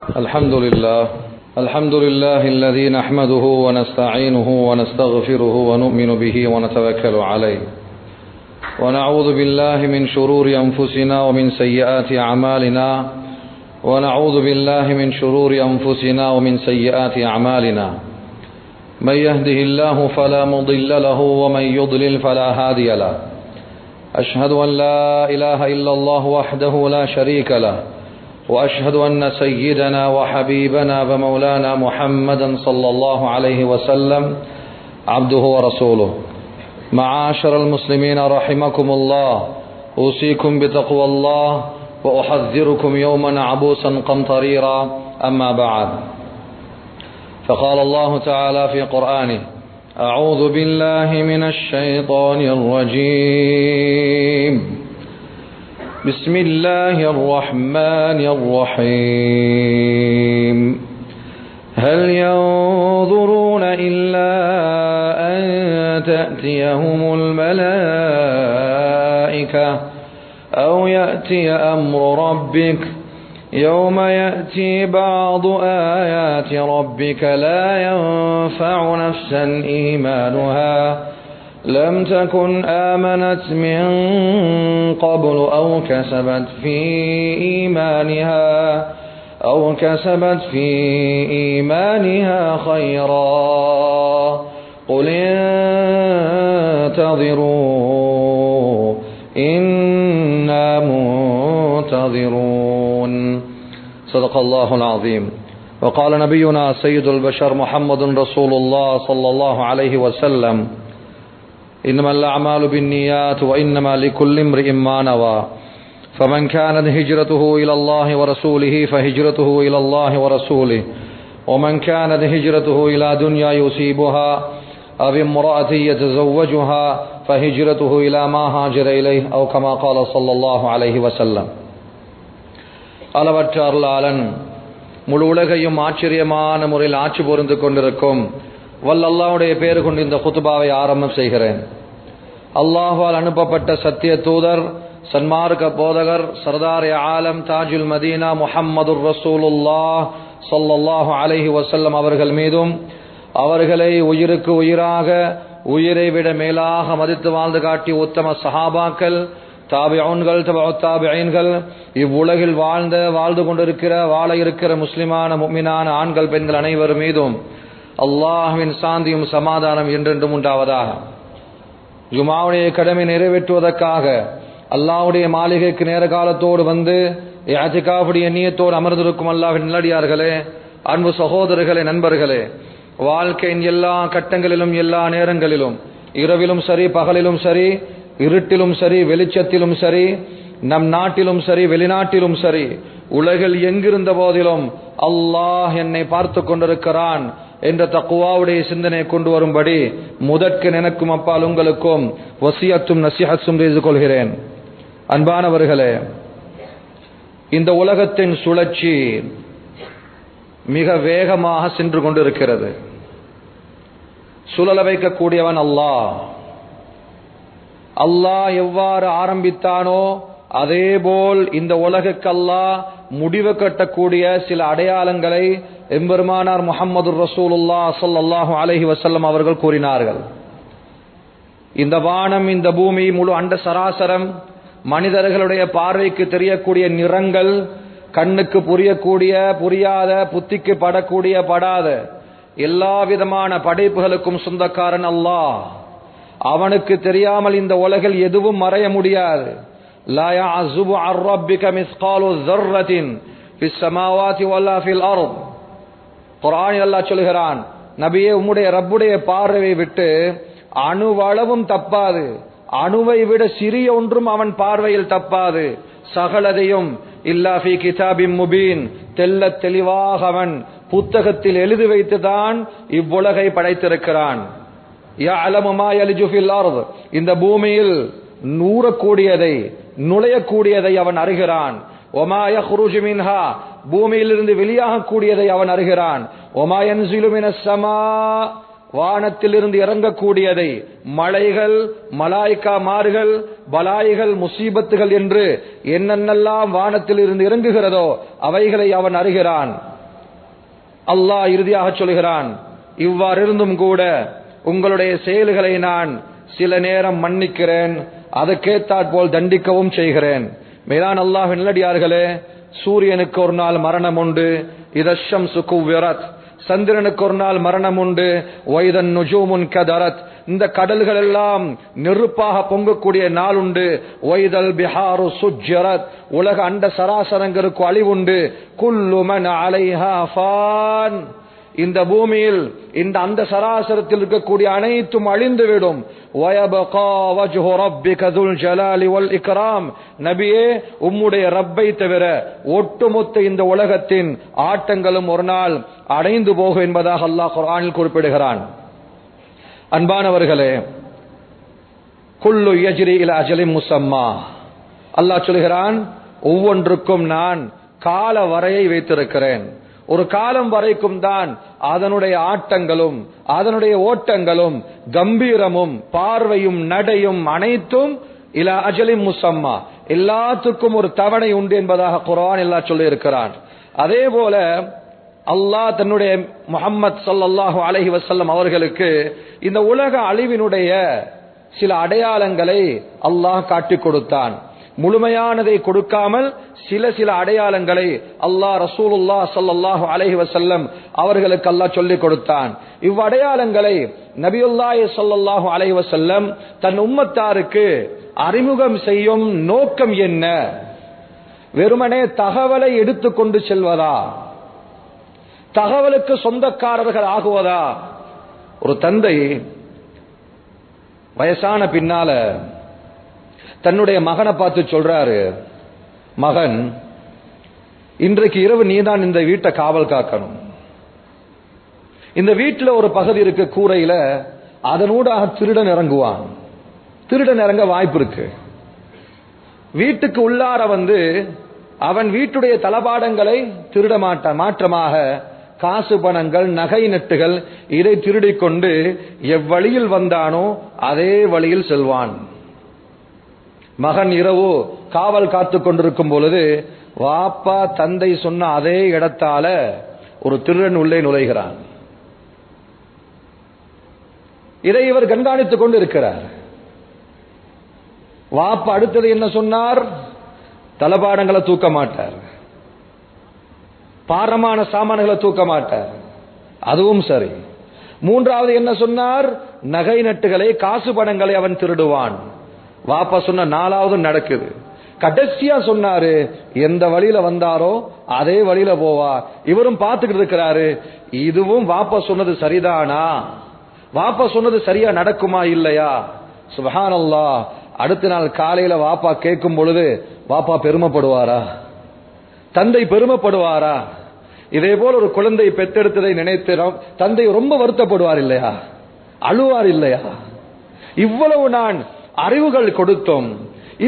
الحمد لله الذي نحمده ونستعينه ونستغفره ونؤمن به ونتوكل عليه ونعوذ بالله من شرور أنفسنا ومن سيئات أعمالنا ومن سيئات أعمالنا من يهده الله فلا مضل له ومن يضلل فلا هادي له أشهد أن لا إله إلا الله وحده لا شريك له وأشهد أن سيدنا وحبيبنا ومولانا محمدا صلى الله عليه وسلم عبده ورسوله. معاشر المسلمين رحمكم الله، أوصيكم بتقوى الله وأحذركم يوما عبوسا قمطريرا. أما بعد، فقال الله تعالى في قرآنه: أعوذ بالله من الشيطان الرجيم، بسم الله الرحمن الرحيم. هل ينظرون إلا أن تأتيهم الملائكة أو يأتي أمر ربك يوم يأتي بعض آيات ربك لا ينفع نفسا إيمانها لم تكن آمنت من قبل أو كسبت في إيمانها خيرا قل انتظروا إنا منتظرون. صدق الله العظيم. وقال نبينا سيد البشر محمد رسول الله صلى الله عليه وسلم: إنما الأعمال بالنيات وإنما لكل امرئ ما نوى، فمن كانت هجرته إلى الله ورسوله فهجرته إلى الله ورسوله، ومن كانت هجرته إلى دنيا يصيبها أو امرأة يتزوجها فهجرته إلى ما هاجر إليه أو كما قال صلى الله عليه وسلم. அளவற்ற அருளாளன் முழு உலகையும் ஆச்சரியமான முறையில் ஆட்சி புரிந்து கொண்டிருக்கும் வல்ல அல்லாஹ்வுடைய பெயர் கொண்டு இந்த குத்பாவை ஆரம்பம் செய்கிறேன். அல்லாஹ்வால் அனுப்பப்பட்ட சத்திய தூதர், சன்மார்க்க போதகர், சர்தார் ஆலம், தாஜுல் மதீனா முஹம்மதுர் ரசூலுல்லாஹ் ஸல்லல்லாஹு அலைஹி வஸல்லம் அவர்கள் மீதும், அவர்களை உயிருக்கு உயிராக, உயிரை விட மேலாக மதித்து வாழ்ந்து காட்டிய உத்தம சஹாபாக்கள், தாபிஊன்கள், தபஉத் தாபிஈன்கள், இவ்வுலகில் வாழ்ந்து கொண்டிருக்கிற, வாழ இருக்கிற முஸ்லிமான முஃமினான ஆண்கள் பெண்கள் அனைவர் மீதும் அல்லாஹ்வின் சாந்தியும் சமாதானம் என்றென்றும் உண்டாவதாக. ஜுமாவுடைய கடமை நிறைவேற்றுவதற்காக அல்லாஹ்வுடைய மாளிகைக்கு நேர காலத்தோடு வந்து இஅ்திகாஃபுடைய நியத்தோடு அமர்ந்திருக்கும் அல்லாஹ்வின் நல்லடியார்களே, அன்பு சகோதரர்களே, நண்பர்களே, வாழ்க்கையின் எல்லா கட்டங்களிலும், எல்லா நேரங்களிலும், இரவிலும் சரி, பகலிலும் சரி, இருட்டிலும் சரி, வெளிச்சத்திலும் சரி, நம் நாட்டிலும் சரி, வெளிநாட்டிலும் சரி, உலகில் எங்கிருந்த போதிலும் அல்லாஹ் என்னை பார்த்து கொண்டிருக்கிறான் என்ற தக்வாவுடைய சிந்தனை கொண்டு வரும்படி முதற்கு எனக்கும் அப்பால் உங்களுக்கும் வசியத்தும் நசிஹத்தும் செய்து கொள்கிறேன். அன்பானவர்களே, இந்த உலகத்தின் சுழற்சி மிக வேகமாக சென்று கொண்டிருக்கிறது. சுழல வைக்கக்கூடியவன் அல்லாஹ். அல்லாஹ் எவ்வாறு ஆரம்பித்தானோ அதேபோல் இந்த உலகுக்கு அல்லாஹ் முடிவு கட்டக்கூடிய சில அடையாளங்களை எம்பெருமானார் முஹம்மதுர் ரசூலுல்லாஹ் ஸல்லல்லாஹு அலைஹி வஸல்லம் அவர்கள் கூறினார்கள். இந்த வானம், இந்த பூமி, முழு அண்ட சராசரம், மனிதர்களுடைய பார்வைக்கு தெரியக்கூடிய நிறங்கள், கண்ணுக்கு புரியக்கூடிய, புரியாத, புத்திக்கு படக்கூடிய, படாத எல்லா விதமான படைப்புகளுக்கும் சொந்தக்காரன் அல்லாஹ். அவனுக்கு தெரியாமல் இந்த உலகில் எதுவும் மறைய முடியாது. லா யஅஸுபு அன் ரப்பிக மிஸ்காலு ذرة في السماوات ولا في الأرض. குர்ஆனில் அல்லாஹ் சொல்கிறான், நபியே, உம்முடைய ரப்புடைய பார்வையை விட்டு அணுவளவும் தப்பாது, அணுவை விட சிறிய ஒன்றும் அவன் பார்வையில் தப்பாது, சகலதையும் இல்லா ஃபீ கிதாபின் முபீன், தெல்ல தெளிவாக அவன் புத்தகத்தில் எழுதி வைத்துதான் இவ்வுலகை படைத்திருக்கிறான். யஅலமு மா யல்ஜு ஃபில் அர்த், இந்த பூமியில் நூறக்கூடியதை, நுழையக்கூடியதை அவன் அறிகிறான். ஒமா யக்ருஜு மின்ஹா, பூமியிலிருந்து வெளியாகக்கூடியதை அவன் அறிகிறான். ஒமா யன்ஸிலு மினஸ் ஸமா, வானத்திலிருந்து இறங்கக்கூடியதை, மலைகள், மலாய்க்காமார்கள், பலாய்கள், முசீபத்துகள் என்று என்னென்னலாம் வானத்தில் இருந்து இறங்குகிறதோ அவைகளை அவன் அறிகிறான். அல்லாஹ் இறுதியாக சொல்கிறான், இவ்வாறு இருந்தும் கூட உங்களுடைய செயல்களை நான் சில நேரம் மன்னிக்கிறேன், அதற்கேத்தாற்போல் தண்டிக்கவும் செய்கிறேன். மேலான அல்லாஹ்வின் நல்லடியார்களே, சூரியனுக்கு ஒரு நாள் மரணம் உண்டு. இதஷம் சுகுவிரத், சந்திரனுக்கு ஒரு நாள் மரணம் உண்டு. வைதன் நுஜூமுன் கதரத், இந்த கடல்கள் எல்லாம் நெருப்பாக பொங்கக்கூடிய நாள் உண்டு. வைதல் பிஹாரு சுஜ்ஜரத், உலக அண்ட சராசரங்களுக்கு அழிவுண்டு. குல்லு மன் அலைஹா ஃபான், இந்த பூமியில் இந்த அந்த சராசரத்தில் இருக்கக்கூடிய அனைத்தும் அழிந்துவிடும். வயபகா வஜ்ஹு ரப்பிக துல் ஜலாலி வல் இக்ராம், நபியே உம்முடைய ரப்பை தவிர ஒட்டுமொத்த இந்த உலகத்தின் ஆட்டங்களும் ஒரு நாள் அடைந்து போகும் என்பதாக அல்லாஹ் குர்ஆனில் குறிப்பிடுகிறான். அன்பானவர்களே, குல்லு யஜ்ரி இலா அஜலின் முஸம்மா, அல்லாஹ் சொல்கிறான், ஒவ்வொன்றுக்கும் நான் கால வரையை வைத்திருக்கிறேன். ஒரு காலம் வரைக்கும் தான் அதனுடைய ஆட்டங்களும் அதனுடைய ஓட்டங்களும் கம்பீரமும் பார்வையும் நடையும் அனைத்தும் இலா அஜலின் முஸம்மா, எல்லாத்துக்கும் ஒரு தவணை உண்டு என்பதாக குர்ஆன் எல்லாம் சொல்லி இருக்கிறான். அதே போல அல்லாஹ் தன்னுடைய முஹம்மது ஸல்லல்லாஹு அலைஹி வஸல்லம் அவர்களுக்கு இந்த உலக அழிவினுடைய சில அடையாளங்களை அல்லாஹ் காட்டிக் கொடுத்தான். முழுமையானதை கொடுக்காமல் சில அடையாளங்களை அல்லாஹ் ரசூலுல்லாஹ் ஸல்லல்லாஹு அலைஹி வஸல்லம் அவர்களுக்கு அல்லாஹ் சொல்லிக் கொடுத்தான். இவ்வடையாளங்களை நபியுல்லாஹி ஸல்லல்லாஹு அலைஹி வஸல்லம் தன் உம்மத்தாருக்கு அறிமுகம் செய்யும் நோக்கம் என்ன? வெறுமனே தகவலை எடுத்துக்கொண்டு செல்வதா? தகவலுக்கு சொந்தக்காரர்கள் ஆகுவதா? ஒரு தந்தை வயசான பின்னால தன்னுடைய மகனை பார்த்து சொல்றாரு, மகன், இன்றைக்கு இரவு நீதான் இந்த வீட்டை காவல் காக்கணும். இந்த வீட்டில் ஒரு பகுதி இருக்கு கூரையில, அதனூடாக திருடன் இறங்குவான். திருடன் இறங்க வாய்ப்பு இருக்கு. வீட்டுக்கு உள்ளார வந்து அவன் வீட்டுடைய தளபாடங்களை திருட மாட்டான். மாற்றமாக காசு பணங்கள் நகை நட்டுகள் இதை திருடிக்கொண்டு எவ்வழியில் வந்தானோ அதே வழியில் செல்வான். மகன் இரவு காவல் காத்து கொண்டிருக்கும் பொழுது வாப்பா தந்தை சொன்ன அதே இடத்தால ஒரு திருடன் உள்ளே நுழைகிறான். இதை இவர் கண்காணித்துக் கொண்டு இருக்கிறார். வாப்பா அடுத்தது என்ன சொன்னார்? தளபாடங்களை தூக்க மாட்டார், பாரமான சாமான்களை தூக்க மாட்டார், அதுவும் சரி. மூன்றாவது என்ன சொன்னார்? நகை நட்டுகளை காசு பணங்களை அவன் திருடுவான். வாப்பா சொன்ன நாலாவது நடக்குது. கடைசியா சொன்னாரு, எந்த வழியில வந்தாரோ அதே வழியில போவா. இவரும் பார்த்துக்கிட்டு இருக்கிறாரு, இதுவும் வாப்பா சொன்னது சரிதானா? வாப்பா சொன்னது சரியா நடக்குமா இல்லையா? சுப்ஹானல்லாஹ். அடுத்த நாள் காலையில வாப்பா கேட்கும் பொழுது வாப்பா பெருமைப்படுவாரா? தந்தை பெருமைப்படுவாரா? இதே போல ஒரு குழந்தை பெற்றெடுத்ததை நினைத்து தந்தை ரொம்ப வருத்தப்படுவார் இல்லையா? அழுவார் இல்லையா? இவ்வளவு நான் அறிவுகள் கொடுத்தோம்,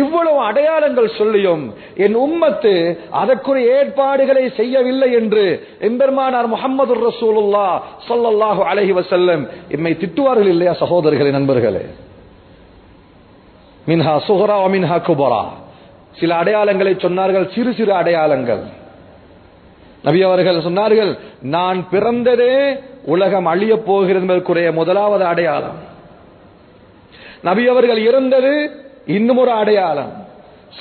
இவ்வளவு அடையாளங்கள் சொல்லியும் என் உம்மத்து அதற்குரிய ஏற்பாடுகளை செய்யவில்லை என்று எம்பெருமானார் முஹம்மது ரசூலுல்லாஹ் ஸல்லல்லாஹு அலைஹி வஸல்லம் எம்மை திட்டுவார்கள் இல்லையா? சகோதரர்களே, நண்பர்களே, மின்ஹா சுஹரா வ மின்ஹா குபரா, சில அடையாளங்களை சொன்னார்கள், சிறு சிறு அடையாளங்கள். நபி அவர்கள் சொன்னார்கள், நான் பிறந்ததே உலகம் அழியப் போகிறது என்பதற்குரிய முதலாவது அடையாளம். நபி அவர்கள் இருந்தது இன்னும் ஒரு அடையாளம்.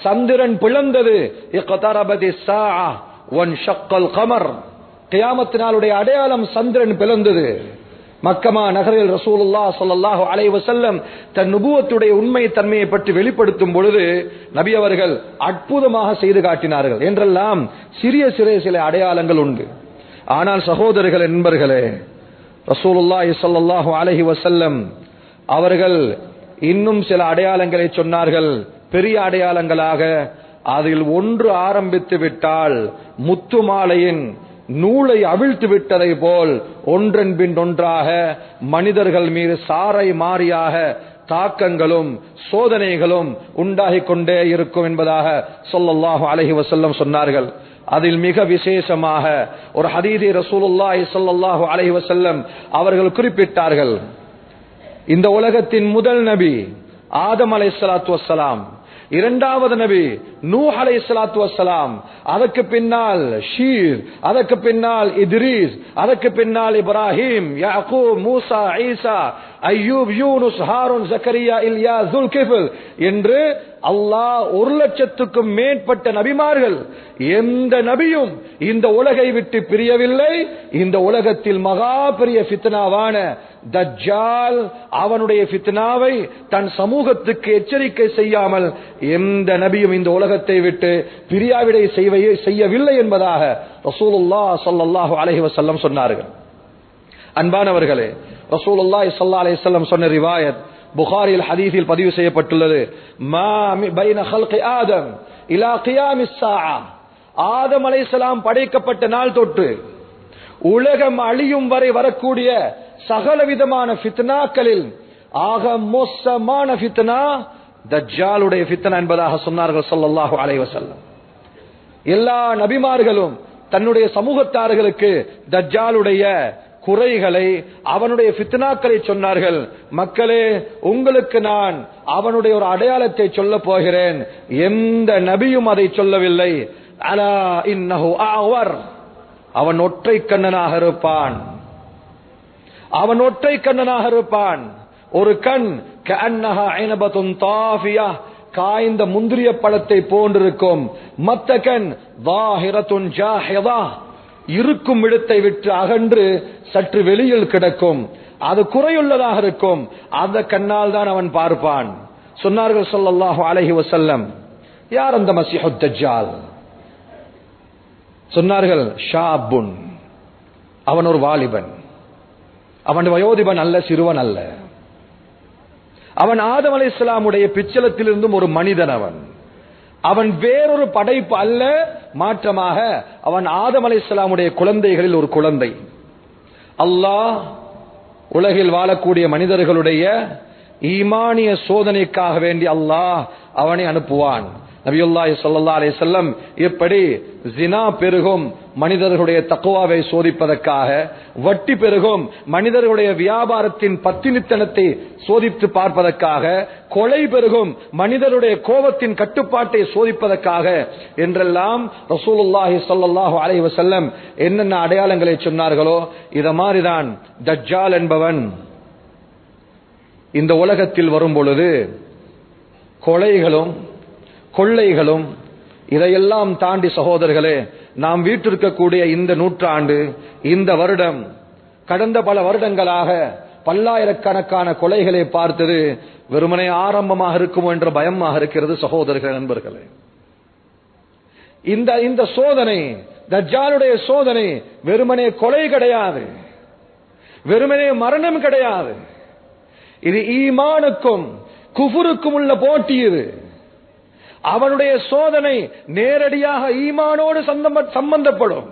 சந்திரன் பிளந்தது, இக்தரபதி ஸாஅ வன்ஷக்கல் கமர், கியாமத் நாளுடைய அடையாளம் சந்திரன் பிளந்தது. மக்கமா நகரில் ரசூலுல்லாஹ் ஸல்லல்லாஹு அலைஹி வஸல்லம் தன் நுபுவத்துடைய உண்மை தன்மையை பற்றி வெளிப்படுத்தும் பொழுது நபி அவர்கள் அற்புதமாக செய்து காட்டினார்கள் என்றெல்லாம் சிறிய சில அடையாளங்கள் உண்டு. ஆனால் சகோதரர்கள், நண்பர்களே, ரசூலுல்லாஹி ஸல்லல்லாஹு அலைஹி வஸல்லம் அவர்கள் இன்னும் சில அடையாளங்களை சொன்னார்கள், பெரிய அடையாளங்களாக. அதில் ஒன்று ஆரம்பித்து விட்டால் முத்து மாலையின் நூலை அவிழ்த்து விட்டதை போல் ஒன்றன் பின் ஒன்றாக மனிதர்கள் மீது சாரை மாறியாக தாக்கங்களும் சோதனைகளும் உண்டாகிக் கொண்டே இருக்கும் என்பதாக ஸல்லல்லாஹு அலைஹி வஸல்லம் சொன்னார்கள். அதில் மிக விசேஷமாக ஒரு ஹதீஸை ரசூலுல்லாஹி ஸல்லல்லாஹு அலைஹி வஸல்லம் அவர்கள் குறிப்பிட்டார்கள். இந்த உலகத்தின் முதல் நபி ஆதம் அலைஹிஸ்ஸலாத்து வஸ்ஸலாம் இரண்டாவது நபி நூஹ் அலைஹிஸ்ஸலாத்து வஸ்ஸலாம், அதற்கு பின்னால் ஷீர், அதற்கு பின்னால் இத்ரீஸ், அதற்கு பின்னால் இப்ராஹிம், யாக்கூப், மூசா, ஈசா, அய்யூப், யூனுஸ், ஹாரூன், ஜக்கரியா, இல்யா, துல்கிஃபில் என்று அல்லாஹ் 1,00,000க்கும் மேற்பட்ட நபிமார்கள். எந்த நபியும் இந்த உலகை விட்டு பிரியவில்லை. இந்த உலகத்தில் மகா பெரிய ஃபித்னாவான தஜ்ஜால், அவனுடைய ஃபித்னாவை தன் சமூகத்துக்கு எச்சரிக்கை செய்யாமல் எந்த நபியும் இந்த உலகத்தை விட்டு பிரியாவிடை செய்யவில்லை என்பதாக ரசூலுல்லாஹ் ஸல்லல்லாஹு அலைஹி வஸல்லம் சொன்னார்கள். அன்பானவர்களே, ரசூலுல்லாஹி ஸல்லல்லாஹு அலைஹி வஸல்லம் சொன்ன ரிவாயத் புகாரியில் ஹதீஸில் பதிவு செய்யப்பட்டுள்ளது. மா பைன ஹல்கி ஆதம் இலா கியாமிஸ் ஸாஆ, ஆதம் அலைஹிஸ்ஸலாம் படைக்கப்பட்ட நாள் தொட்டு உலகம் அழியும் வரை வரக்கூடிய சகல விதமான ஃபித்னாக்களில் ஆக மோசமான ஃபித்னா தஜ்ஜாலுடைய ஃபித்னா என்பதாக சொன்னார்கள் ஸல்லல்லாஹு அலைஹி வஸல்லம். எல்லா நபிமார்களும் தன்னுடைய சமூகத்தார்களுக்கு தஜ்ஜாலுடைய குறைகளை, அவனுடைய ஃபித்னாக்களை சொன்னார்கள். மக்களே, உங்களுக்கு நான் அவனுடைய ஒரு அடையாளத்தை சொல்ல போகிறேன். எந்த நபியும் அதை சொல்லவில்லை. அலா இன்னஹு அஅவர், அவன் ஒற்றை கண்ணனாக இருப்பான். அவன் ஒற்றை கண்ணனாக இருப்பான். ஒரு கண் கஅன்னஹா ஐனபத்துன் தாஃபியா, காய்ந்த முந்திரிய பழத்தை போன்றிருக்கும். மத்த கண் ظاهرத்துன் ஜாஹிதா, இருக்கும் இடத்தை விட்டு அகன்று சற்று வெளியில் கிடக்கும். அது குறையுள்ளதாக இருக்கும். அந்த கண்ணால் தான் அவன் பார்ப்பான். சொன்னார்கள் ஸல்லல்லாஹு அலைஹி வஸல்லம், யார் அந்த மஸீஹுத் தஜ்ஜால்? சொன்னார்கள், ஷாபுன், அவன் ஒரு வாலிபன். அவன் வயோதிபன் அல்ல, சிறுவன் அல்ல. அவன் ஆதம் அலைஹிஸ்ஸலாமுடைய பிச்சலத்திலிருந்தும் ஒரு மனிதன். அவன் வேறொரு படைப்பு அல்ல, மாற்றமாக அவன் ஆதம் அலைஹிஸ்ஸலாமுடைய குழந்தைகளில் ஒரு குழந்தை. அல்லாஹ் உலகில் வாழக்கூடிய மனிதர்களுடைய ஈமானிய சோதனைக்காக வேண்டி அல்லாஹ் அவனை அனுப்புவான். நபியுல்லாஹி ஸல்லல்லாஹு அலைஹி வஸல்லம் எப்படி ஜினா பெருகும் மனிதர்களுடைய தக்வாவை சோதிப்பதற்காக, வட்டி பெருகும் மனிதர்களுடைய வியாபாரத்தின் பத்தினித்தனத்தை சோதித்து பார்ப்பதற்காக, கொலை பெருகும் மனிதருடைய கோபத்தின் கட்டுப்பாட்டை சோதிப்பதற்காக என்றெல்லாம் ரசூலுல்லாஹி ஸல்லல்லாஹு அலைஹி வஸல்லம் என்னென்ன அடையாளங்களை சொன்னார்களோ, இத மாதிரிதான் தஜ்ஜால் என்பவன் இந்த உலகத்தில் வரும் பொழுது கொலைகளும் கொள்ளைகளும் இதையெல்லாம் தாண்டி, சகோதரர்களே, நாம் வீட்டிற்கக்கூடிய இந்த நூற்றாண்டு, இந்த வருடம், கடந்த பல வருடங்களாக பல்லாயிரக்கணக்கான கொலைகளை பார்த்தது வெறுமனே ஆரம்பமாக இருக்குமோ என்ற பயமாக இருக்கிறது. சகோதரர்கள், நண்பர்களே, இந்த சோதனை, தஜ்ஜாலுடைய சோதனை வெறுமனே கொலை கிடையாது, வெறுமனே மரணம் கிடையாது. இது ஈமானுக்கும் குஃபுருக்கும் உள்ள போட்டி. இது அவனுடைய சோதனை நேரடியாக ஈமானோடு சம்பந்தப்படும்.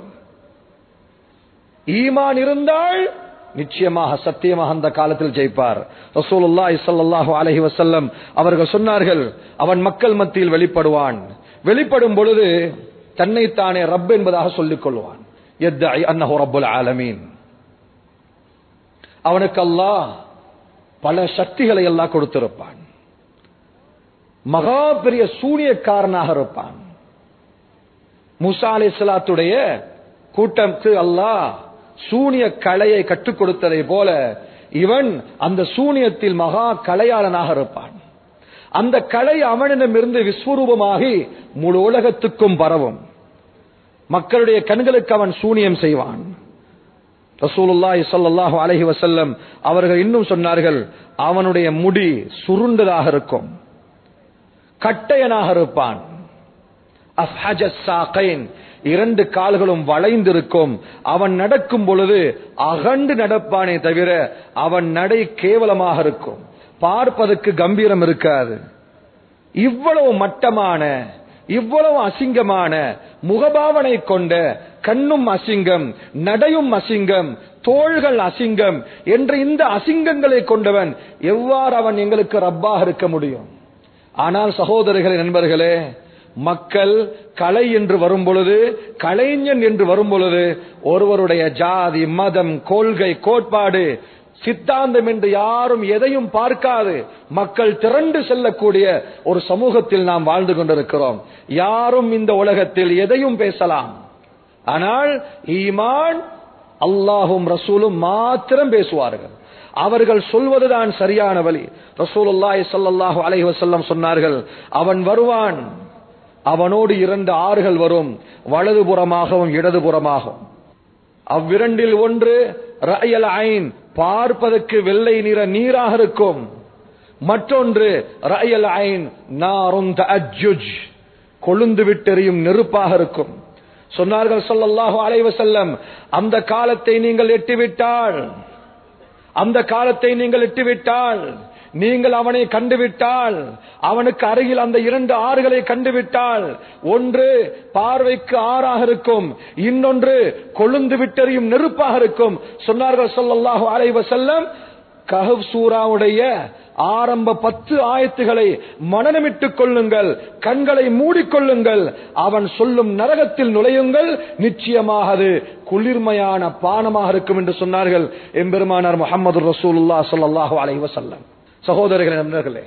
ஈமான் இருந்தால் நிச்சயமாக சத்தியமாக அந்த காலத்தில் ஜெயிப்பார். ரசூலுல்லாஹி ஸல்லல்லாஹு அலைஹி வஸல்லம் அவர்கள் சொன்னார்கள், அவன் மக்கள் மத்தியில் வெளிப்படுவான். வெளிப்படும் பொழுது தன்னைத்தானே ரப் என்பதாக சொல்லிக் கொள்வான். யத்இ அன்னஹு ரப்புல் ஆலமீன். அவனுக்கு அல்லாஹ் பல சக்திகளை எல்லாம் கொடுத்திருப்பான். மகா பெரிய சூனியக்காரனாக இருப்பான். மூசா அலைஹிஸ்ஸலாத்துடைய கூட்டத்துக்கு அல்லாஹ் சூனிய கலையை கற்றுக் கொடுத்ததை போல இவன் அந்த சூனியத்தில் மகா கலையாளனாக இருப்பான். அந்த கலை அவனிடமிருந்து விஸ்வரூபமாகி முழு உலகத்துக்கும் பரவும். மக்களுடைய கண்களுக்கு அவன் சூனியம் செய்வான். ரசூலுல்லாஹி ஸல்லல்லாஹு அலைஹி வஸல்லம் அவர்கள் இன்னும் சொன்னார்கள், அவனுடைய முடி சுருண்டதாக இருக்கும், கட்டையனாக இருப்பான். அஃஹஜஸ் சாகைன், இரண்டு கால்களும் வளைந்திருக்கும். அவன் நடக்கும் பொழுது அகண்டு நடப்பானே தவிர அவன் நடை கேவலமாக இருக்கும், பார்ப்பதற்கு கம்பீரம் இருக்காது. இவ்வளவு மட்டமான, இவ்வளவு அசிங்கமான முகபாவனை கொண்ட, கண்ணும் அசிங்கம், நடையும் அசிங்கம், தோள்கள் அசிங்கம் என்ற இந்த அசிங்கங்களை கொண்டவன் எவ்வாறு அவன் எங்களுக்கு ரப்பாக இருக்க முடியும்? ஆனால் சகோதரர்களே, நண்பர்களே, மக்கள் கலை என்று வரும் பொழுது, கலைஞன் என்று வரும் பொழுது ஒருவருடைய ஜாதி, மதம், கொள்கை, கோட்பாடு சித்தாந்தம் என்று யாரும் எதையும் பார்க்காது மக்கள் திரண்டு செல்லக்கூடிய ஒரு சமூகத்தில் நாம் வாழ்ந்து கொண்டிருக்கிறோம். யாரும் இந்த உலகத்தில் எதையும் பேசலாம், ஆனால் ஈமான் அல்லாஹும் ரசூலும் மாத்திரம் பேசுவார்கள். அவர்கள் சொல்வதுதான் சரியான வழி. ரசூலுல்லாஹி ஸல்லல்லாஹு அலைஹி வஸல்லம் சொன்னார்கள், அவன் வருவான், அவனோடு 2 ஆறுகள் வரும், வலதுபுறமாகவும் இடதுபுறமாகவும். அவ்விரண்டில் ஒன்று ரஅயல் ஐன், பார்ப்பதற்கு வெள்ளை நிற நீராக இருக்கும். மற்றொன்று ரஅயல் ஐன் நாருன் தஅஜ்ஜுஜ், கொழுந்து விட்டெரியும் நெருப்பாக இருக்கும். சொன்னார்கள் ஸல்லல்லாஹு அலைஹி வஸல்லம், அந்த காலத்தை நீங்கள் எட்டிவிட்டால், அந்த காலத்தை நீங்கள் எட்டிவிட்டால், நீங்கள் அவனை கண்டுவிட்டால், அவனுக்கு அருகில் அந்த 2 ஆறுகளை கண்டுவிட்டால், ஒன்று பார்வைக்கு ஆறாக இருக்கும், இன்னொன்று கொழுந்து விட்டெரியும் நெருப்பாக இருக்கும். சொன்னார்கள் ஸல்லல்லாஹு அலைஹி வஸல்லம், கஹஃப் சூராவுடைய ஆரம்ப 10 ஆயத்துகளை மனனமிட்டுக் கொள்ளுங்கள், கண்களை மூடிக்கொள்ளுங்கள், அவன் சொல்லும் நரகத்தில் நுழையுங்கள், நிச்சயமாக அது குளிர்மையான பானமாக இருக்கும் என்று சொன்னார்கள் எம்பெருமானார் முஹம்மது ரசூலுல்லாஹ் ஸல்லல்லாஹு அலைஹி வஸல்லம். சகோதரர்களே, நண்பர்களே,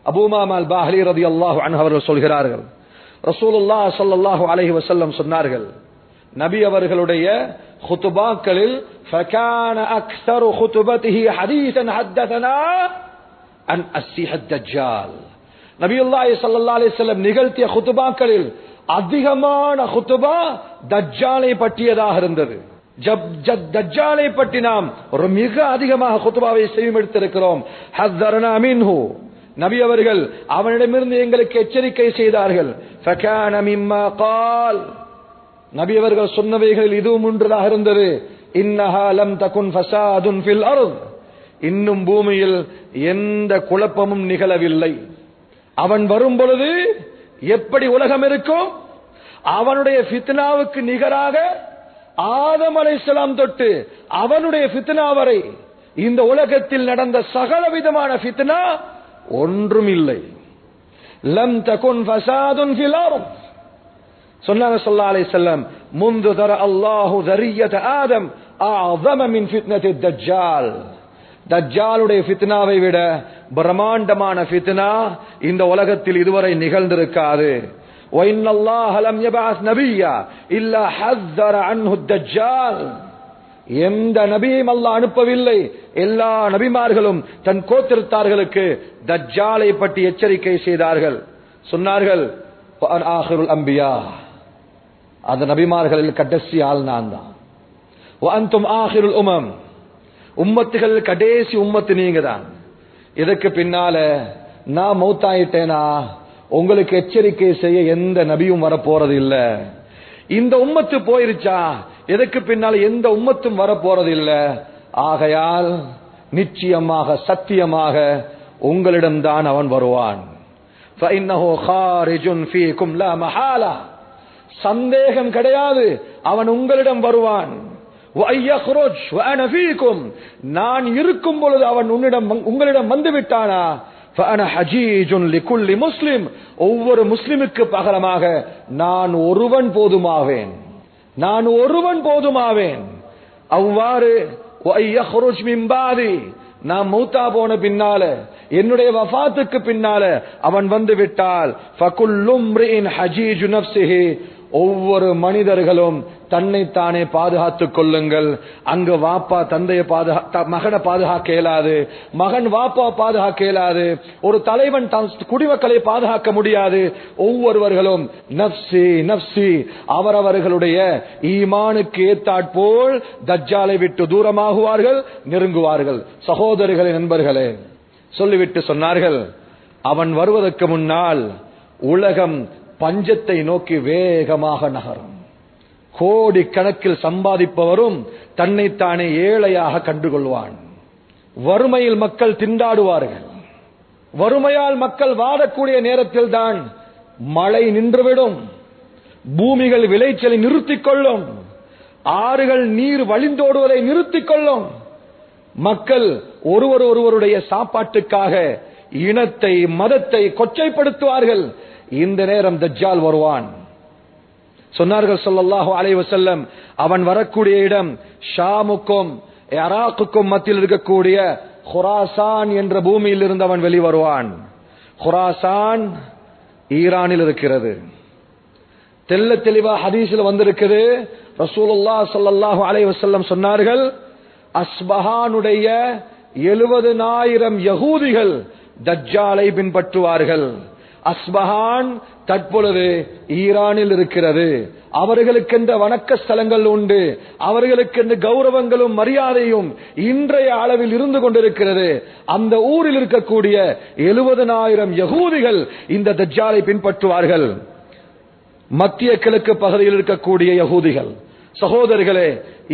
அபூ உமாமா அல்-பாஹிலி ரலியல்லாஹு அன்ஹு அவர்கள் சொல்கிறார்கள், ரசூலுல்லாஹ் ஸல்லல்லாஹு அலைஹி வஸல்லம் சொன்னார்கள், நபி அவர்களுடைய குதுபாக்களில் ஃபகான அக்ஸரு குதுபதிஹி ஹதீஸன் ஹத்தஸனா அன் அஸ்ஸிஹத் தஜ்ஜால். நபியுல்லாஹி ஸல்லல்லாஹு அலைஹி வஸல்லம் நிகழ்த்திய குதுபாக்களில் அதிகமான குதுபா தஜ்ஜாலை பற்றியதாக இருந்தது. தஜ்ஜாலை பற்றி நாம் ஒரு மிக அதிகமாக குதுபாவை செய்திருக்கிறோம். ஹஸ்ஸரனா மின்ஹு, நபி அவர்கள் அவனிடமிருந்து எங்களுக்கு எச்சரிக்கை செய்தார்கள். ஃபகான மிம்மா கால், நபி அவர்கள் சொன்னவைகளில் இதுவும் ஒன்றாக இருந்தது. இன்னஹா லம் தகுன் ஃபஸாதுன் ஃபில் அர்த், இன்னும் பூமியில் எந்த குழப்பமும் நிகழவில்லை. அவன் வரும் பொழுது எப்படி உலகம் இருக்கும்? அவனுடைய ஃபித்னாவுக்கு நிகராக ஆதம் அலைஹிஸ்ஸலாம் தொட்டு அவனுடைய ஃபித்னா வரை இந்த உலகத்தில் நடந்த சகல விதமான ஃபித்னா ஒன்றும் இல்லை. லம் தகுன் ஃபஸாதுன் ஃபில் அர்த். சொன்னாங்க ஸல்லல்லாஹு அலைஹி வஸல்லம், முந்து தர அல்லாஹு ذرية ஆதம் அஅஸம மின் ஃபித்னத்தித் தஜ்ஜால். தஜ்ஜாலுடைய ஃபித்னாவை விட பிரம்மாண்டமான ஃபித்னா இந்த உலகத்தில் இதுவரை நிகழ்ந்திருக்காது. وَإِنَّ اللَّهَ لَمْ يَبْعَثْ نَبِيًّا إِلَّا حَذَّرَ عَنْهُ الدَّجَّالَ. எந்த நபியையும் அல்லாஹ் அனுப்பவில்லை, எல்லா நபிமார்களும் தன் கோத்திரத்தார்களுக்கு தஜ்ஜாலை பற்றி எச்சரிக்கை செய்தார்கள். சொன்னார்கள், ஆகிருல் அம்பியா, அந்த நபிமார்களில் கடைசி ஆள் நான் தான். வஅன்தும் ஆகிருல் உமம், உம்மத்துகளில் கடைசி உம்மத்து நீங்க தான். இதற்கு பின்னால நான் மௌத்தாயிட்டேனா உங்களுக்கு எச்சரிக்கை செய்ய எந்த நபியும் வர போறது இல்ல. இந்த உம்மத்து போயிருச்சா இதற்கு பின்னால் எந்த உம்மத்தும் வர போறது இல்ல. ஆகையால் நிச்சயமாக சத்தியமாக உங்களிடம்தான் அவன் வருவான். فإنه خارج فيكم لا محالة, சந்தேகம் கிடையாது, அவன் உங்களிடம் வருவான். وَأَيَّخْرُجْ وَأَنَا فِيكُمْ, நான் இருக்கும் பொழுது அவன் உங்களிடம் வந்து விட்டானா, فَأَنَا حَجِيجٌ لِكُلِّ مُسْلِمٍ, ஒவ்வொரு முஸ்லிமுக்கு பகரமாக நான் ஒருவன் போதுமாவேன், நான் ஒருவன் போதுமாவேன். அவ்வாறு وَأَيَّخْرُجْ مِنْ بَعْدِي, நான் மௌத்தா போன பின்னால, என்னுடைய வஃபாத்துக்கு பின்னால அவன் வந்து விட்டால், فَكُلُّ امْرِئٍ حَجِيجُ نَفْسِهِ, ஒவ்வொரு மனிதர்களும் தன்னைத்தானே பாதுகாத்துக் கொள்ளுங்கள். அங்கு வாப்பா தந்தையை மகனை பாதுகாக்க இயலாது, மகன் வாப்பா பாதுகாக்க இயலாது, ஒரு தலைவன் குடிமக்களை பாதுகாக்க முடியாது. ஒவ்வொருவர்களும் நப்சி நப்சி, அவரவர்களுடைய ஈமானுக்கு ஏத்தாற்போல் தஜ்ஜாலை விட்டு தூரமாகுவார்கள், நெருங்குவார்கள். சகோதரர்களே, நண்பர்களே, சொல்லிவிட்டு சொன்னார்கள், அவன் வருவதற்கு முன்னால் உலகம் பஞ்சத்தை நோக்கி வேகமாக நகரும். கோடி கணக்கில் சம்பாதிப்பவரும் தன்னைத்தானே ஏழையாக கண்டுகொள்வான். வறுமையில் மக்கள் திண்டாடுவார்கள். வறுமையால் மக்கள் வாடக்கூடிய நேரத்தில் தான் மழை நின்றுவிடும், பூமிகள் விளைச்சலை நிறுத்திக் கொள்ளும், ஆறுகள் நீர் வழிந்தோடுவதை நிறுத்திக் கொள்ளும். மக்கள் ஒருவருடைய சாப்பாட்டுக்காக இனத்தை மதத்தை கொச்சைப்படுத்துவார்கள். இந்த நேரம் தஜ்ஜால் வருவான். சொன்னார்கள் ஸல்லல்லாஹு அலைஹி வஸல்லம், அவன் வரக்கூடிய இடம் ஷாமுக்கும் இராக்குக்கும் மத்தியில் இருக்கக்கூடிய குராசான் என்ற பூமியில் இருந்து அவன் வெளிவருவான். குராசான் ஈரானில் இருக்கிறது. தெல்ல தெளிவா ஹதீஸில் வந்திருக்குது. ரசூலுல்லாஹ் ஸல்லல்லாஹு அலைஹி வஸல்லம் சொன்னார்கள், அஸ்பஹானுடைய 70,000 யகூதிகள் தஜ்ஜாலை பின்பற்றுவார்கள். அஸ்பஹான் தற்பொழுது ஈரானில் இருக்கிறது. அவர்களுக்கென்ற வணக்க ஸ்தலங்கள் உண்டு, அவர்களுக்கென்ற கௌரவங்களும் மரியாதையும் இன்றைய அளவில் இருந்து கொண்டிருக்கிறது. அந்த ஊரில் இருக்கக்கூடிய 70,000 யகூதிகள் இந்த தஜ்ஜாலை பின்பற்றுவார்கள். மத்திய கிழக்கு பகுதியில் இருக்கக்கூடிய யகூதிகள். சகோதரர்களே,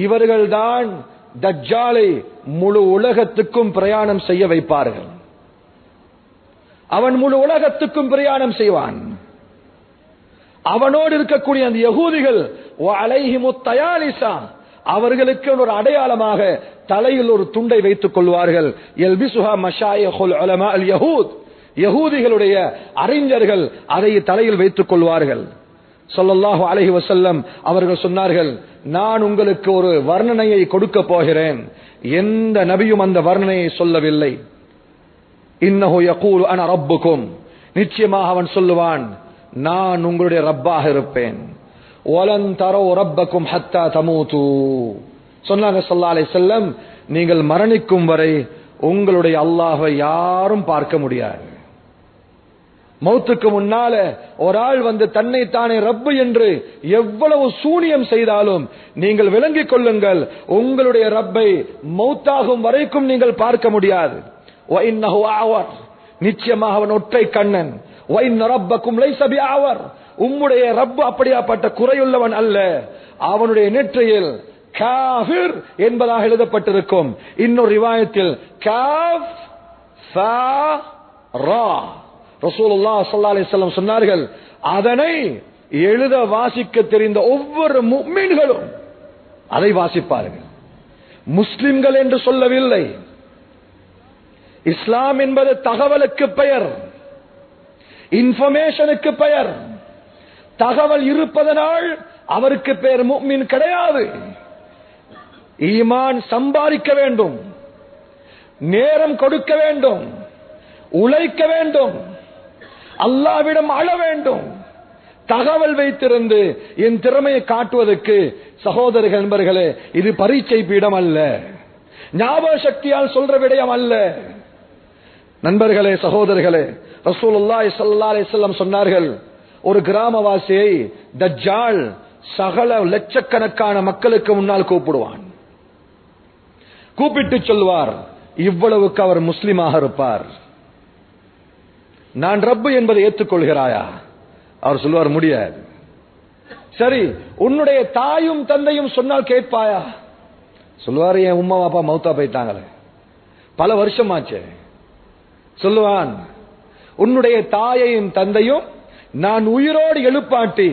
இவர்கள்தான் தஜ்ஜாலை முழு உலகத்துக்கும் பிரயாணம் செய்ய வைப்பார்கள். அவன் முழு உலகத்துக்கும் பிரயாணம் செய்வான். அவனோடு இருக்கக்கூடிய அந்த யகூதிகள் அவர்களுக்கு ஒரு அடையாளமாக தலையில் ஒரு துண்டை வைத்துக் கொள்வார்கள். யகூதிகளுடைய அறிஞர்கள் அதை தலையில் வைத்துக் கொள்வார்கள். ஸல்லல்லாஹு அலைஹி வஸல்லம் அவர்கள் சொன்னார்கள், நான் உங்களுக்கு ஒரு வர்ணனையை கொடுக்க போகிறேன். எந்த நபியும் அந்த வர்ணனையை சொல்லவில்லை. இன்னஹு யகூலு அன ரப்புக்கும், நிச்சயமாக அவன் சொல்லுவான், நான் உங்களுடைய ரப்பாக இருப்பேன். வலன் தரவு ரப்பக்கும் ஹத்தா தமூது, சொன்னாங்க ஸல்லல்லாஹு அலைஹி வஸல்லம், நீங்கள் மரணிக்கும் வரை உங்களுடைய அல்லாஹ்வை யாரும் பார்க்க முடியாது. மௌத்துக்கு முன்னால ஒரு ஆள் வந்து தன்னை தானே ரப்பு என்று எவ்வளவு சூனியம் செய்தாலும் நீங்கள் விளங்கிக் கொள்ளுங்கள், உங்களுடைய ரப்பை மௌத்தாகும் வரைக்கும் நீங்கள் பார்க்க முடியாது. நிச்சயமாக அவன் ஒற்றை கண்ணன். உம்முடைய ரப்பு அப்படியாப்பட்ட குறையுள்ளவன் அல்ல. அவனுடைய நெற்றியில் காஃபிர் என்பதாக எழுதப்பட்டிருக்கும். இன்னொரு ரிவாயத்தில் காஃப் ஃபா ரா. ரசூலுல்லாஹ் ஸல்லல்லாஹு அலைஹி வஸல்லம் சொன்னார்கள், அதனை எழுத வாசிக்க தெரிந்த ஒவ்வொரு முஃமின்களும் அதை வாசிப்பார்கள். முஸ்லிம்கள் என்று சொல்லவில்லை. இஸ்லாம் என்பது தகவலுக்கு பெயர், இன்ஃபர்மேஷனுக்கு பெயர். தகவல் இருப்பதனால் அவருக்கு பெயர் முஃமின் கிடையாது. ஈமான் சம்பாதிக்க வேண்டும், நேரம் கொடுக்க வேண்டும், உழைக்க வேண்டும், அல்லாஹ்விடம் அழ வேண்டும். தகவல் வைத்திருந்து என் திறமையை காட்டுவதற்கு சகோதரர்கள் நண்பர்களே, இது பரீட்சை பீடம் அல்ல, ஞாபக சக்தியால் சொல்ற விடயம் அல்ல. நண்பர்களே, சகோதரர்களே, ரசூலுல்லாஹி ஸல்லல்லாஹு அலைஹி வஸல்லம் சொன்னார்கள், ஒரு கிராமவாசியை தஜ்ஜால் சகல லட்சக்கணக்கான மக்களுக்கு முன்னால் கூப்பிடுவான். கூப்பிட்டு சொல்வார், இவ்வளவுக்கு அவர் முஸ்லிமாக இருப்பார். நான் ரப்பு என்பதை ஏற்றுக்கொள்கிறாயா? அவர் சொல்வார், முடியாது. சரி, உன்னுடைய தாயும் தந்தையும் சொன்னால் கேட்பாயா? சொல்லுவார், என் உம்மா அப்பா மௌத்தா போயிட்டாங்களே, பல வருஷமாச்சு. சொல்லுவான், உன்னுடைய தாயையும் தந்தையும் நான் உயிரோடு எழுப்பாட்டி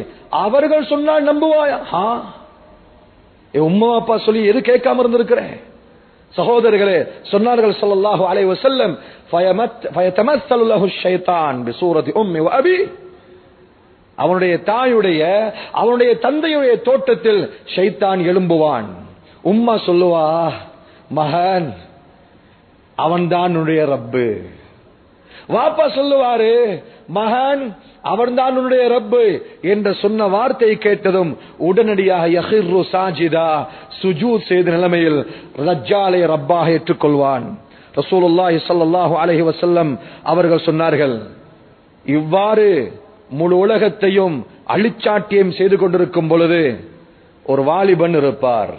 அவர்கள் சொன்னால் நம்புவாயா? என் உம்மா அப்பா சொல்லி எது கேட்காம இருந்திருக்கிறேன். சகோதரர்களே, சொன்னார்கள் ஸல்லல்லாஹு அலைஹி வஸல்லம், ஃபயதமஸ்ஸலு லஹு ஷைத்தான் பிசூரத்தி உம்மி வ அபி. அவனுடைய தாயுடைய அவனுடைய தந்தையுடைய தோற்றத்தில் ஷைத்தான் எழும்புவான். உம்மா சொல்லுவா, மகன் அவன்தான் உன்னுடைய ரப்பு. வாப்பா சொல்லுவாரு, மகன் அவன்தான் உன்னுடைய ரப்பு என்ற சொன்ன வார்த்தையை கேட்டதும் உடனடியாக யஹிர்ரு சாஜிதா, சுஜூத் செய்த நிலைமையில் தஜ்ஜாலை ரப்பாக ஏற்றுக்கொள்வான். ரசூலுல்லாஹி ஸல்லல்லாஹு அலைஹி வஸல்லம் அவர்கள் சொன்னார்கள், இவ்வாறு முழு உலகத்தையும் அழிச்சாட்டியம் செய்து கொண்டிருக்கும் பொழுது ஒரு வாலிபன் இருப்பார்.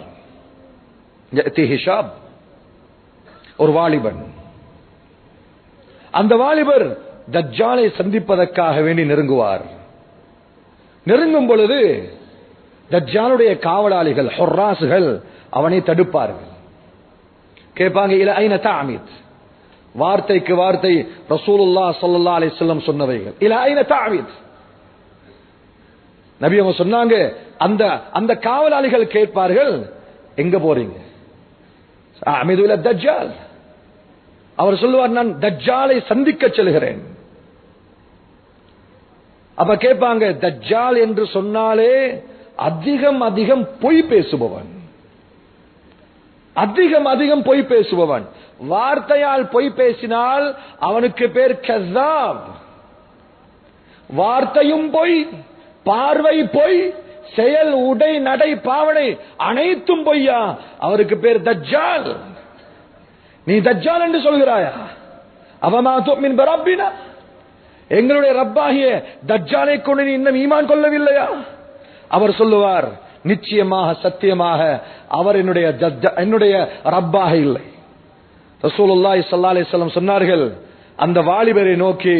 ஒரு வாலிபன், அந்த வாலிபர் தஜ்ஜாலை சந்திப்பதற்காக வேண்டி நெருங்குவார். நெருங்கும் பொழுது தஜ்ஜாலுடைய காவலாளிகள் ஹுர்ராசுகள் அவனை தடுப்பார்கள். கேட்பாங்க, இல ஐன தஅமித், வார்த்தைக்கு வார்த்தை ரசூலுல்லாஹ் ஸல்லல்லாஹு அலைஹி வஸல்லம் சொன்னவைகள். இல ஐன தஅமித், நபி அவங்க சொன்னாங்க. அந்த காவலாளிகள் கேட்பார்கள், எங்க போறீங்க? அமிது இல தஜ்ஜால். அவர் சொல்லுவார், நான் தஜ்ஜாலை சந்திக்க செல்கிறேன். அப்ப கேட்பாங்க, தஜ்ஜால் என்று சொன்னாலே அதிகம் அதிகம் பொய் பேசுபவன், அதிகம் அதிகம் பொய் பேசுபவன். வார்த்தையால் பொய் பேசினால் அவனுக்கு பேர் கஸாப். வார்த்தையும் பொய், பார்வை பொய், செயல், உடை, நடை, பாவனை அனைத்தும் பொய்யா, அவருக்கு பேர் தஜ்ஜால். நீ தஜ்ஜால் என்று சொல்கிறாயா? அவமா துமின் பரப்பினா, எங்களுடைய ரப்பாகிய தஜ்ஜாலை கொண்டு நீ இன்னும் ஈமான் கொள்ளவில்லையா? அவர் சொல்லுவார், நிச்சயமாக சத்தியமாக அவர் என்னுடைய ரப்பாக இல்லை. ரசூலுல்லாஹி ஸல்லல்லாஹு அலைஹி வஸல்லம் சொன்னார்கள், அந்த வாலிபரை நோக்கி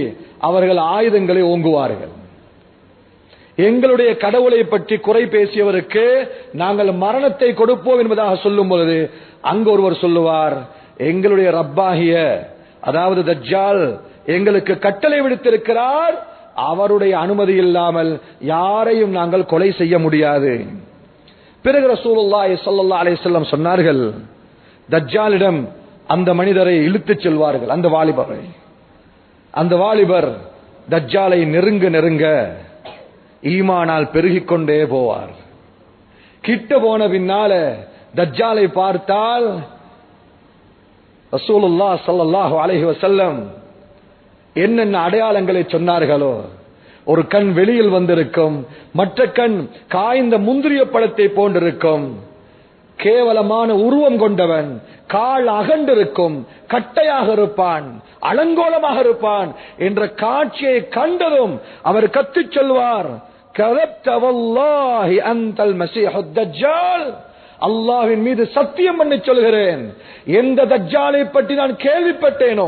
அவர்கள் ஆயுதங்களை ஓங்குவார்கள். எங்களுடைய கடவுளை பற்றி குறை பேசியவருக்கு நாங்கள் மரணத்தை கொடுப்போம் என்பதாக சொல்லும் பொழுது அங்கு ஒருவர் சொல்லுவார், எங்களுடைய ரப்பாகிய அதாவது தஜ்ஜால் எங்களுக்கு கட்டளை விடுத்திருக்கிறார், அவருடைய அனுமதி இல்லாமல் யாரையும் நாங்கள் கொலை செய்ய முடியாது. பிறகு ரசூலுல்லாஹி ஸல்லல்லாஹு அலைஹி வஸல்லம் சொன்னார்கள், தஜ்ஜாலிடம் அந்த மனிதரை இழுத்துச் செல்வார்கள், அந்த வாலிபரை. அந்த வாலிபர் தஜ்ஜாலை நெருங்க நெருங்க ஈமானால் பெருகிக் கொண்டே போவார். கிட்ட போன பின்னால தஜ்ஜாலை பார்த்தால் ரசூலுல்லாஹ் ஸல்லல்லாஹு அலைஹி வஸல்லம் என்னென்ன அடையாளங்களை சொன்னார்களோ, ஒரு கண் வெளியில் வந்திருக்கும், மற்ற கண் காய்ந்த முந்திரிய பழத்தை போன்றிருக்கும், கேவலமான உருவம் கொண்டவன், கால் அகண்டிருக்கும், கட்டையாக இருப்பான், அலங்கோலமாக இருப்பான் என்ற காட்சியை கண்டதும் அவர் கத்திச் சொல்வார், கதப்த வல்லாஹி அன்தல் மஸீஹுத் தஜ்ஜால், அல்லாஹ்வின் மீது சத்தியம் பண்ணி சொல்கிறேன், எந்த தஜ்ஜாலை பற்றி நான் கேள்விப்பட்டேனோ,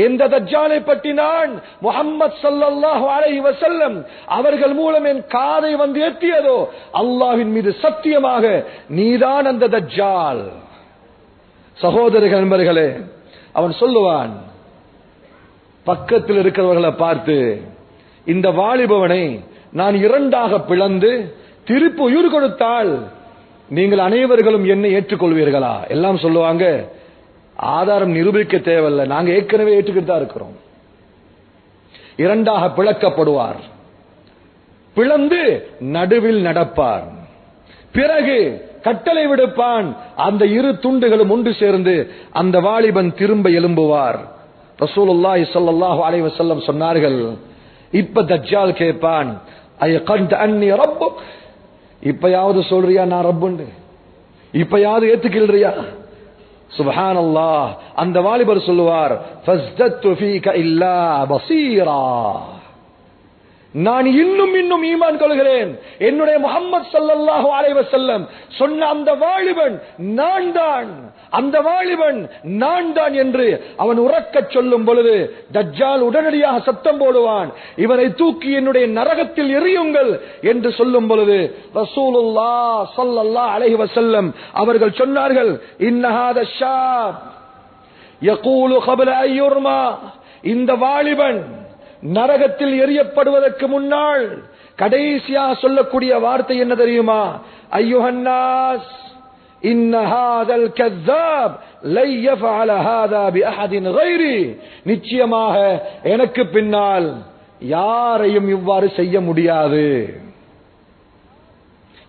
எந்த தஜ்ஜாலை பற்றி நான் முஹம்மது ஸல்லல்லாஹு அலைஹி வஸல்லம் அவர்கள் மூலம் என் காதை வந்து எட்டியதோ, அல்லாஹ்வின் மீது சத்தியமாக நீதான் அந்த தஜ்ஜால். சகோதரர்கள், நண்பர்களே, அவன் சொல்லுவான், பக்கத்தில் இருக்கிறவர்களை பார்த்து, இந்த வாலிபவனை நான் இரண்டாக பிளந்து திருப்பி உயிர் கொடுத்தால் நீங்கள் அனைவர்களும் என்னை ஏற்றுக்கொள்வீர்களா? எல்லாம் சொல்லுவாங்க, ஆதாரம் நிரூபிக்க தேவையில்லை, நாங்க ஏற்கனவே ஏற்றுக்கிட்டு தான் இருக்கிறோம். இரண்டாக பிளக்கப்படுவார், பிளந்து நடுவில் நடப்பார், பிறகு கட்டளை விடுப்பான், அந்த இரு துண்டுகளும் ஒன்று சேர்ந்து அந்த வாலிபன் திரும்ப எழும்புவார். ரசூலுல்லாஹி ஸல்லல்லாஹு அலைஹி வஸல்லம் சொன்னார்கள், இப்ப தஜ்ஜால் கேட்பான், அயகன்த அன்னி ரப்புக், இப்பயாவது சொல்றியா நான் ரப்புண்டு? இப்பயாவது ஏத்துக்கில்றியா? சுப்ஹானல்லாஹ். அந்த வாலிபர் சொல்லுவார், ஃபஸ்தத்து ஃபீக இல்லா பஸீரா, நான் இன்னும் இன்னும் ஈமான் கொள்கிறேன், என்னுடைய முஹம்மது ஸல்லல்லாஹு அலைஹி வஸல்லம் சொன்ன அந்த வாலிபன் நான் தான், அந்த வாலிபன் நான் தான் என்று அவன் உறக்கச் சொல்லும் பொழுது தஜ்ஜால் உடனடியாக சத்தம் போடுவான், இவனை தூக்கி என்னுடைய நரகத்தில் எறியுங்கள் என்று சொல்லும் பொழுது ரசூலுல்லாஹ் ஸல்லல்லாஹு அலைஹி வஸல்லம் அவர்கள் சொன்னார்கள், இன்ன ஹாதா ஷாப் யகூலு கப்ல அன் யுர்மா, இந்த வாலிபன் நரகத்தில் எரியப்படுவதற்கு முன்னால் கடைசியாக சொல்லக்கூடிய வார்த்தை என்ன தெரியுமா? அய்யுஹன்னாஸ் இன்ன ஹாதல் கஸ்ஸாப் லை யஃஅல ஹாதா பிஅஹதின் கைரி, நிச்சயமாக எனக்கு பின்னால் யாரையும் இவ்வாறு செய்ய முடியாது,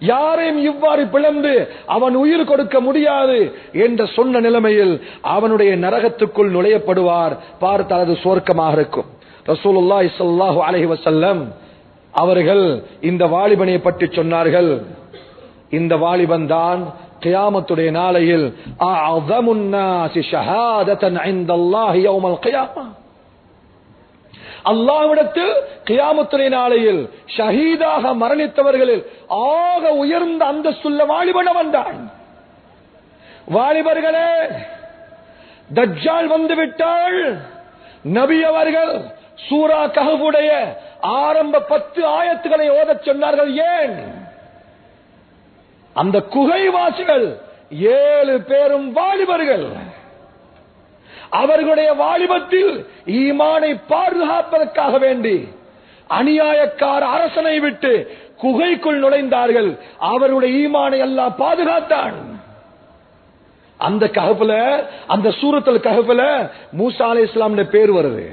யாரையும் இவ்வாறு பிளந்து அவன் உயிர் கொடுக்க முடியாது என்று சொன்ன நிலைமையில் அவனுடைய நரகத்துக்குள் நுழையப்படுவார். பார்த்தால் அது சுவர்க்கமாக இருக்கும். ரசூலுல்லாஹி ஸல்லல்லாஹு அலைஹி வஸல்லம் அவர்கள் இந்த வாலிபனை பற்றி சொன்னார்கள், இந்த வாலிபன் தான் கியாமத்துடைய நாளையில் அஅஸமுன் நாஸி ஷஹாதத்தன் இன்தல்லாஹி யௌமல் கியாமா, அல்லாஹ்விடத்தில் கியாமத்துடைய நாளையில் ஷஹீதாக மரணித்தவர்களில் ஆக உயர்ந்த அந்தஸ்துள்ள வாலிபன் அவன்தான். வாலிபர்களே, தஜ்ஜால் வந்துவிட்டால் நபி அவர்கள் சூரா கஹ்ஃபுடைய ஆரம்ப 10 ஆயத்துக்களை ஓதச் சொன்னார்கள். ஏன்? அந்த குகைவாசிகள் 7 பேரும் வாலிபர்கள். அவர்களுடைய வாலிபத்தில் ஈமானை பாதுகாப்பதற்காக வேண்டி அநியாயக்கார அரசனை விட்டு குகைக்குள் நுழைந்தார்கள். அவருடைய ஈமானை அல்லாஹ் பாதுகாத்தான். அந்த கஹ்ஃப்ல, அந்த சூரத்துல் கஹ்ஃப்ல மூசா அலைஹிஸ்ஸலாமுடைய பேர் வருது.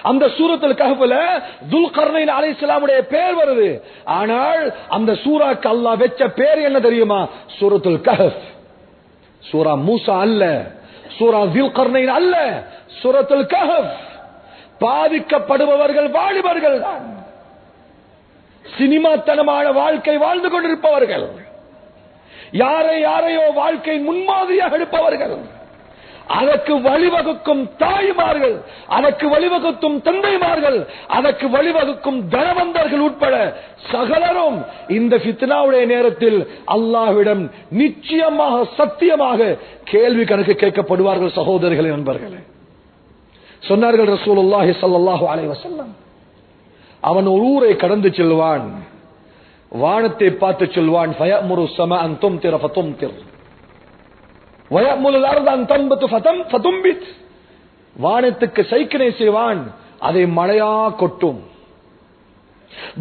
அந்த சூரத்துல் கஹ்ஃப்ல துல்கர்னைன் அலைஹிஸ்ஸலாமுடைய பேர் வருது. ஆனால் அந்த சூராக்கு அல்லாஹ் வெச்ச பேர் என்ன தெரியுமா? சூரத்துல் கஹ்ஃப். சூரா மூசா அல்ல, சூரா ذுல்கர்னைன் அல்ல, சூரத்துல் கஹஃப். பாதிக்கப்படுபவர்கள் வாலிபர்கள் தான், சினிமாத்தனமான வாழ்க்கை வாழ்ந்து கொண்டிருப்பவர்கள், யாரையோ வாழ்க்கை முன்மாதிரியாக எடுப்பவர்கள், அதற்கு வழிவகுக்கும் தாய்மார்கள், அதற்கு வழிவகுக்கும் தந்தைமார்கள், அதற்கு வழிவகுக்கும் தனவந்தர்கள் உட்பட சகலரும் இந்த ஃபித்னாவுடைய நேரத்தில் அல்லாஹ்விடம் நிச்சயமாக சத்தியமாக கேள்வி கணக்கு கேட்கப்படுவார்கள். சகோதரர்களே, நண்பர்களே, சொன்னார்கள் ரசூலுல்லாஹி ஸல்லல்லாஹு அலைஹி வஸல்லம், அவன் ஒரு ஊரை கடந்து செல்வான், வானத்தை பார்த்து சொல்வான், ஃபயமுரு ஸமா அன் தும்திர ஃபதும்திர் வயமுல் அர்த அன் தன்பது ஃபதும்பித். வானத்துக்கு சைக்கினை செய்வான், அதை மழையா கொட்டும்.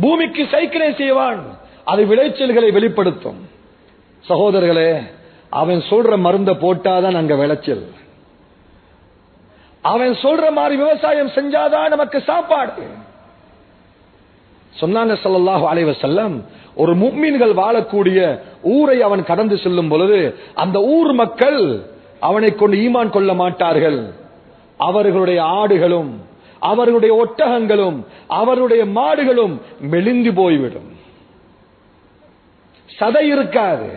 பூமிக்கு சைக்கினை செய்வான், அது விளைச்சல்களை வெளிப்படுத்தும். சகோதரர்களே, அவன் சொல்ற மருந்த போட்டாதான் அங்க விளைச்சல், அவன் சொல்ற மாதிரி விவசாயம் செஞ்சாதான் நமக்கு சாப்பாடு. சொன்னாங்க ஸல்லல்லாஹு அலைஹி வஸல்லம், ஒரு முஃமின்கள் வாழக்கூடிய ஊரை அவன் கடந்து செல்லும் பொழுது அந்த ஊர் மக்கள் அவனை கொண்டு ஈமான் கொள்ள மாட்டார்கள். அவர்களுடைய ஆடுகளும் அவர்களுடைய ஒட்டகங்களும் அவர்களுடைய மாடுகளும் மெலிந்து போய்விடும். சதை இருக்காது,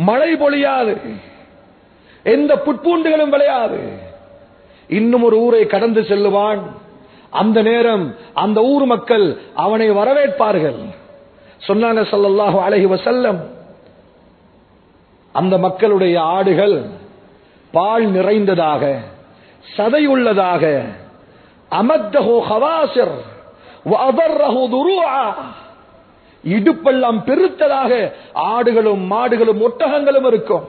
மழை பொழியாது, எந்த புட்பூண்டுகளும் விளையாது. இன்னும் ஒரு ஊரை கடந்து செல்லுவான், அந்த நேரம் அந்த ஊர் மக்கள் அவனை வரவேற்பார்கள். சொன்னாங்க ஸல்லல்லாஹு அலைஹி வஸல்லம், அந்த மக்களுடைய ஆடுகள் பால் நிறைந்ததாக, சதை உள்ளதாக, அமத்தஹு ஹவாசிர் வஅதர்ரஹு துருஆ, இடுப்பெல்லாம் பெருத்ததாக ஆடுகளும் மாடுகளும் ஒட்டகங்களும் இருக்கும்,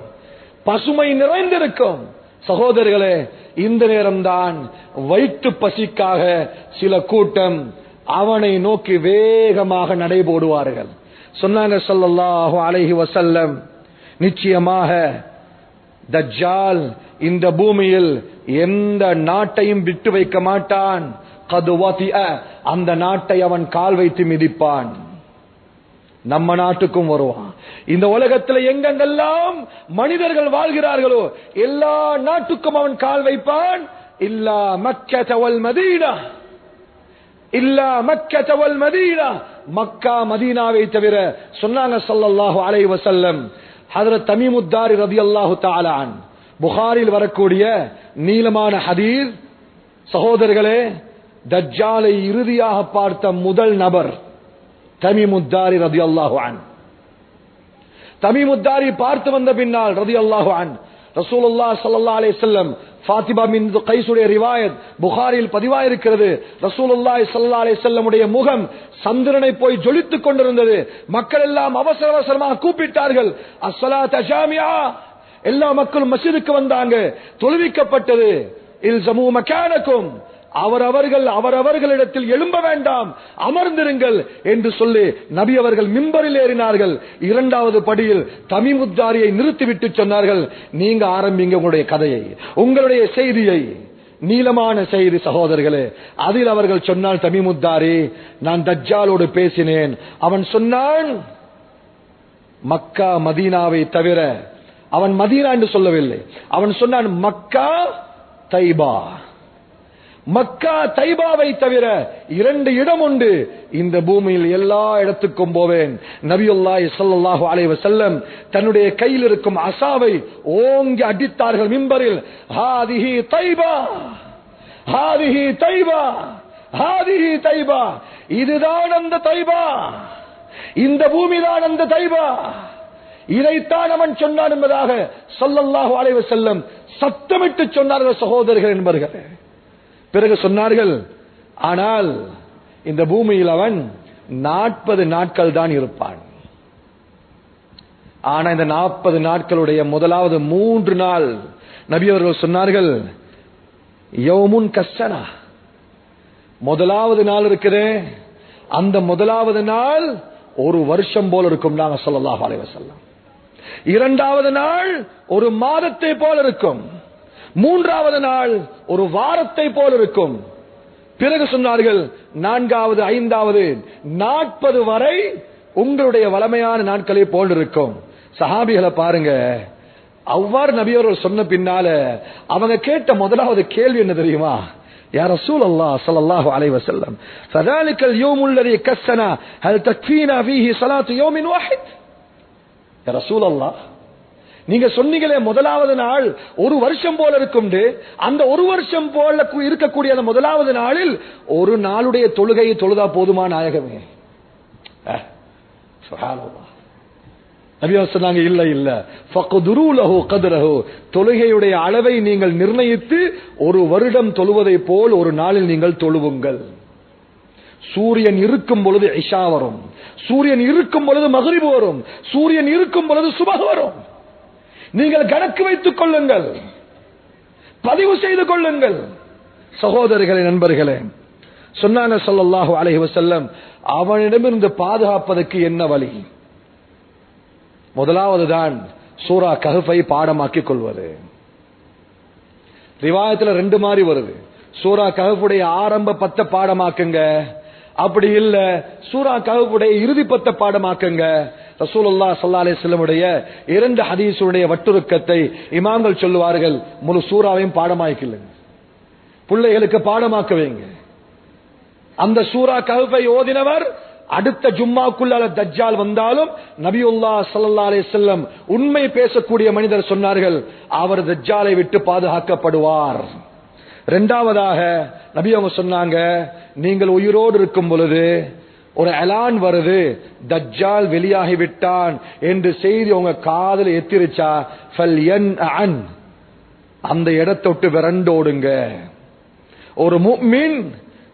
பசுமை நிறைந்திருக்கும். சகோதரர்களே, இந்த நேரம்தான் வயிற்று பசிக்காக சில கூட்டம் அவனை நோக்கி வேகமாக நடைபோடுவார்கள். சொன்னாங்க ஸல்லல்லாஹு அலைஹி வஸல்லம், நிச்சயமாக தஜ்ஜால் இந்த பூமியில் எந்த நாட்டையும் விட்டு வைக்க மாட்டான். கது வதிஅ, அந்த நாட்டை அவன் கால் வைத்து மிதிப்பான். நம்ம நாட்டுக்கும் வருவான். இந்த உலகத்தில் எங்கெங்கெல்லாம் மனிதர்கள் வாழ்கிறார்களோ எல்லா நாட்டுக்கும் அவன் கால் வைப்பான். இல்லா மக்கா வல் மதீனா, இல்லா மக்கா வல் மதீனா, மக்கா மதீனாவை தவிர. சொன்னாங்க ஸல்லல்லாஹு அலைஹி வஸல்லம், ஹஜ்ரத் தமீமுத் தாரி ரலியல்லாஹு தஆலா அன், புகாரில் வரக்கூடிய நீளமான ஹதீஸ். சகோதரர்களே, தஜ்ஜாலை இறுதியாக பார்த்த முதல் நபர் தமீமுத் தாரி ரலியல்லாஹு அன். தமீமுத் தாரி பார்த்து வந்த பின்னால் ரலியல்லாஹு அன், ரசூலுல்லாஹ் ஸல்லல்லாஹு அலைஹி வஸல்லம், ஃபாத்திமா பின்த் கைஸுடைய ரிவாயத் புகாரியில் பதிவாயிருக்கிறது. ரசூலுல்லாஹி ஸல்லல்லாஹு அலைஹி வஸல்லம் உடைய முகம் சந்திரனை போய் ஜொலித்துக் கொண்டிருந்தது. மக்கள் எல்லாம் அவசர அவசரமாக கூப்பிட்டார்கள், அஸ்ஸலாத்து ஜாமிஆ. எல்லா மக்களும் மஸ்ஜிதுக்கு வந்தாங்க, தொழுவிக்கப்பட்டது. இல்ஸமு மகானக்கும், அவரவர்களிடத்தில் எழும்ப வேண்டாம், அமர்ந்திருங்கள் என்று சொல்லி நபி அவர்கள் மிம்பரில் ஏறினார்கள். இரண்டாவது படியில் தமீமுத் தாரியை நிறுத்திவிட்டு சொன்னார்கள், நீங்க ஆரம்பிங்க உங்களுடைய கதையை, உங்களுடைய செய்தியை. நீளமான செய்தி சகோதரர்களே. அதில் அவர்கள் சொன்னால், தமீமுத் தாரி, நான் தஜ்ஜாலோடு பேசினேன். அவன் சொன்னான், மக்கா மதீனாவை தவிர, அவன் மதீனா என்று சொல்லவில்லை, அவன் சொன்னான் மக்கா தைபா, மக்கா தைபாவை தவிர இரண்டு இடம் உண்டு, இந்த பூமியில் எல்லா இடத்துக்கும் போவேன். நபியுல்லாஹி ஸல்லல்லாஹு அலைஹி வஸல்லம் தன்னுடைய கையில் இருக்கும் அசாவை ஓங்கி அடித்தார்கள் மிம்பரில். ஹாதிஹி தைபா, ஹாதிஹி தைபா, ஹாதிஹி தைபா, இதுதான் அந்த தைபா, இந்த பூமிதான் அந்த தைபா. இதைத்தான் அவன் சொன்னான் என்பதாக ஸல்லல்லாஹு அலைஹி வஸல்லம் சத்தமிட்டு சொன்னார்கள். சகோதரர்கள் என்பர்கள் பிறகு சொன்னார்கள், ஆனால் இந்த பூமியில் அவன் 40 நாட்கள் தான் இருப்பான். ஆனா இந்த 40 நாட்களுடைய முதலாவது 3 நாள் நபி அவர்கள் சொன்னார்கள், யௌமுன் கஸ்ஸனா, முதலாவது நாள் இருக்குதே, அந்த முதலாவது நாள் ஒரு வருஷம் போல இருக்கும் நாங்க ஸல்லல்லாஹு அலைஹி வஸல்லம். இரண்டாவது நாள் ஒரு மாதத்தை போல இருக்கும், மூன்றாவது நாள் ஒரு வாரத்தை போல் இருக்கும். பிறகு சொன்னார்கள், நான்காவது ஐந்தாவது 40 வரை உங்களுடைய வளமையான நாட்களை போல் இருக்கும். சஹாபிகளை பாருங்க, அவ்வாறு நபி அவர்கள் சொன்ன பின்னால அவங்க கேட்ட முதலாவது கேள்வி என்ன தெரியுமா? யா ரசூலல்லாஹ் ஸல்லல்லாஹு அலைஹி வஸல்லம், ஃபதாலிகல் யௌமுல் லதி கஸ்ஸனா ஹல் தக்ஃபீனா ஃபீஹி ஸலாத்து யௌமின் வாஹித். யா ரசூலல்லாஹ், நீங்க சொன்னீங்களே முதலாவது நாள் ஒரு வருஷம் போல இருக்கும், அந்த ஒரு வருஷம் போல இருக்கக்கூடிய அந்த முதலாவது நாளில் ஒரு நாளுடைய தொழுகையை தொழுதா போதுமா நாயகமே? சுப்ஹானல்லாஹ். நபி சொன்னாங்க, இல்ல இல்ல, ஃபக்துரு லஹு கத்ரஹு, தொழுகையுடைய அளவை நீங்கள் நிர்ணயித்து ஒரு வருடம் தொழுவதை போல் ஒரு நாளில் நீங்கள் தொழுவுங்கள். சூரியன் இருக்கும் பொழுது இஷா வரும், சூரியன் இருக்கும் பொழுது மக்ரிப் வரும், சூரியன் இருக்கும் பொழுது சுபஹ் வரும். நீங்கள் கணக்கு வைத்துக் கொள்ளுங்கள், பதிவு செய்து கொள்ளுங்கள். சகோதரர்களே, நண்பர்களே, சொன்னாங்க ஸல்லல்லாஹு அலைஹி வஸல்லம், அவனிடமிருந்து பாதுகாப்பதற்கு என்ன வழி? முதலாவது தான் சூரா கஹ்ஃபை பாடமாக்கிக் கொள்வது. ரிவாயத்துல 2 மாதிரி வருது. சூரா கஹ்ஃபுடைய ஆரம்ப 10 பாடமாக்குங்க, அப்படி இல்ல சூரா கஹ்ஃபுடைய இறுதி 10 பாடமாக்குங்க. ரசூலுல்லாஹ் ஸல்லல்லாஹு அலைஹி வஸல்லம் உடைய 2 ஹதீஸுடைய வட்டுருக்கத்தை இமாம்கள் சொல்லுவார்கள், முழு சூராவையும் பாடமாக்கில்லுங்க, பிள்ளைகளுக்கு பாடமாக்க வைங்க. அந்த சூரா கஹ்ஃபை ஓதினவர் அடுத்த ஜும்மாக்குள்ளால தஜ்ஜால் வந்தாலும் நபியுல்லாஹ் ஸல்லல்லாஹு அலைஹி வஸல்லம் உண்மை பேசக்கூடிய மனிதர் சொன்னார்கள், அவர் தஜ்ஜாலை விட்டு பாதுகாக்கப்படுவார். இரண்டாவதாக நபி அவங்க சொன்னாங்க, நீங்கள் உயிரோடு இருக்கும் பொழுது ஒரு அலான் வருது, தஜ்ஜால் வெளியாகி விட்டான் என்று செய்தி உங்க காதுல எத்திருச்சா, ஃபல்யன்அன், அந்த இடத்தை விட்டு விரண்டோடுங்க. ஒரு முஃமின்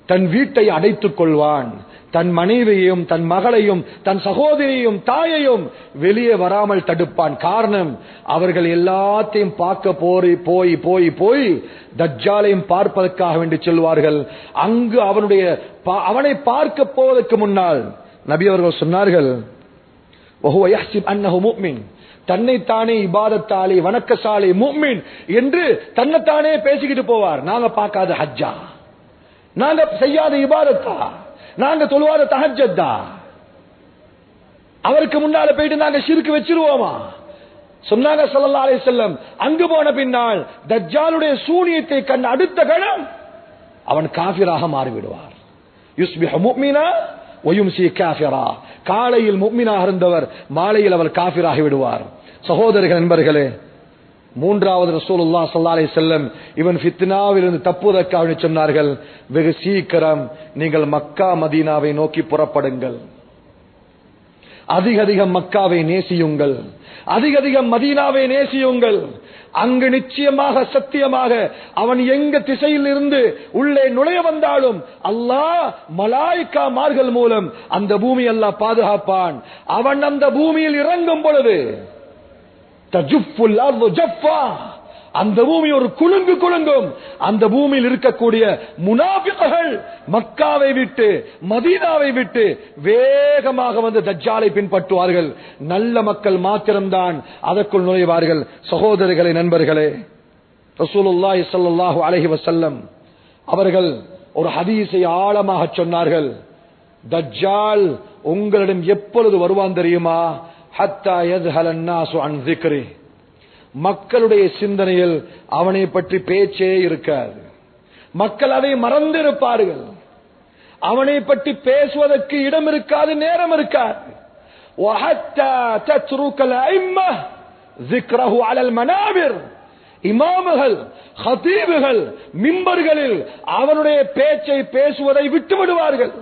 தன் வீட்டை அடைத்துக் கொள்வான், தன் மனைவியையும் தன் மகளையும் தன் சகோதரியையும் தாயையும் வெளியே வராமல் தடுப்பான். காரணம், அவர்கள் எல்லாத்தையும் பார்க்க போய் போய் போய் தஜ்ஜாலையும் பார்ப்பதற்காக வேண்டி செல்வார்கள். அங்கு அவனை பார்க்க போவதற்கு முன்னால் நபி அவர்கள் சொன்னார்கள், வஹுவ யஹ்சிப் அன்னஹு முஃமின், தன்னைத்தானே இபாதத்தாலி வணக்கசாலி முஃமின் என்று தன்னைத்தானே பேசிக்கிட்டு போவார். நாங்க பார்க்காத ஹஜ்ஜா, நாங்க செய்யாத இபாதத்தா, நாங்க தொழுவாத தஹஜ்ஜத்தா, அவருக்கு முன்னால போயிட்டு நாங்க ஷிர்க் வச்சிருவோமா? சொன்னாங்க ஸல்லல்லாஹு அலைஹி வஸல்லம், அங்கு போன பின்னால் தஜ்ஜாலுடைய சூனியத்தை கண்ட அடுத்த கணம் அவன் காஃபிராக மாறிவிடுவார். யுஸ்பிஹு முஃமினா வ யும்சி காஃபிரா, காலையில் முஃமினாக இருந்தவர் மாலையில் அவர் காஃபிராகி விடுவார். சகோதரர்கள், நண்பர்களே, மூன்றாவது ரசூலுல்லாஹ் ஸல்லல்லாஹு அலைஹி வஸல்லம் இவன் ஃபித்னாவிலிருந்து தப்புவதற்காக சொன்னார்கள், வெகு சீக்கிரம் நீங்கள் மக்கா மதீனாவை நோக்கி புறப்படுங்கள், அதிக அதிகம் மக்காவை நேசியுங்கள், அதிக அதிகம் மதீனாவை நேசியுங்கள். அங்கு நிச்சயமாக சத்தியமாக அவன் எங்க திசையில் இருந்து உள்ளே நுழைய வந்தாலும் அல்லாஹ் மலாயிக்காமார்கள் மூலம் அந்த பூமி அல்லாஹ் பாதுகாப்பான். அவன் அந்த பூமியில் இறங்கும் பொழுது அந்த பூமி ஒரு குலுங்கு குலுங்கும். அந்த பூமியில் இருக்கக்கூடிய முனாஃபிக்குகள் மக்காவை விட்டு மதீனாவை விட்டு வேகமாக வந்து தஜ்ஜாலை பின்பற்றுவார்கள். நல்ல மக்கள் மாத்திரம்தான் அதற்குள் நுழைவார்கள். சகோதரர்களே, நண்பர்களே, ரசூலுல்லாஹி ஸல்லல்லாஹு அலைஹி வஸல்லம் அவர்கள் ஒரு ஹதீஸை ஆழமாக சொன்னார்கள். தஜ்ஜால் உங்களிடம் எப்பொழுது வருவான் தெரியுமா? ஹத்தா யஸ்ஹல الناس عن ذكره, மக்களுடைய சிந்தனையில் அவனை பற்றி பேச்சே இருக்காது, மக்கள் அதை மறந்திருப்பார்கள், அவனை பற்றி பேசுவதற்கு இடம் இருக்காது, நேரம் இருக்காது. وحتى تترك الائمه ذكره على المنابر, இமாம்கள் ஹதீபுகள் மிம்பர்களில் அவனுடைய பேச்சை பேசுவதை விட்டு விடுவார்கள்.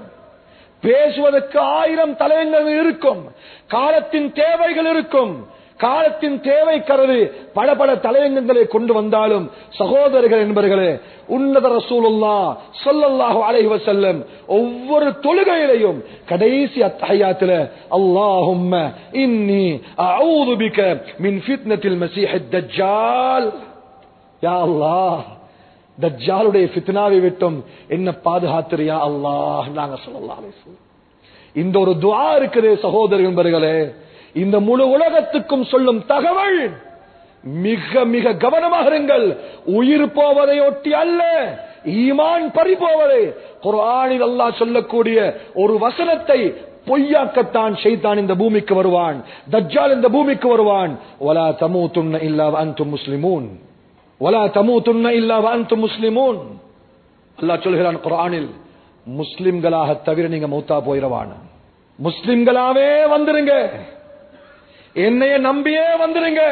பேசுவதற்கு 1000 தலையங்கள் இருக்கும், காலத்தின் தேவைகள் இருக்கும், காலத்தின் தேவை கருதி பல பல தலையங்கங்களை கொண்டு வந்தாலும் சகோதரர்கள், என்பர்களே, உன்னத ரசூலுல்லாஹ் ஸல்லல்லாஹு அலைஹி வஸல்லம் ஒவ்வொரு தொழுகையிலையும் கடைசி அத்தஹியாத்திலே அல்லாஹும்ம இன்னி அஊது பிக மின் ஃபித்னத்தில் மஸீஹித் தஜ்ஜால், யா அல்லாஹ், தஜ்ஜாலுடைய ஃபித்னாவை விட்டும் என்ன பாதுகாத்திரியா அல்லாஹ் நாங்க ஸல்லல்லாஹு அலைஹி வஸல்லம். இந்த ஒரு துஆ இருக்குது சகோதரர்கள், என்பர்களே, இந்த முழு உலகத்துக்கும் சொல்லும் தகவல். மிக மிக கவனமாக இருங்கள். உயிர் போவதை ஒட்டி அல்ல, ஈமான் பறி போவதை. குர்ஆனில் அல்லாஹ் சொல்லக்கூடிய ஒரு வசனத்தை பொய்யாக்கத்தான் ஷைத்தான் இந்த பூமிக்கு வருவான், தஜ்ஜால் இந்த பூமிக்கு வருவான். வலா தமூதுன்ன இல்லா வஅன்தும் முஸ்லிமூன், வலா தமூதுன்ன இல்லா வஅன்தும் முஸ்லிமூன். அல்லாஹ் சொல்கிறான் குர்ஆனில், முஸ்லிம்களாக தவிர நீங்க மௌத்தா போயிரவான, முஸ்லிம்களாவே வந்துருங்க, என்னைய நம்பியே வந்துருங்க,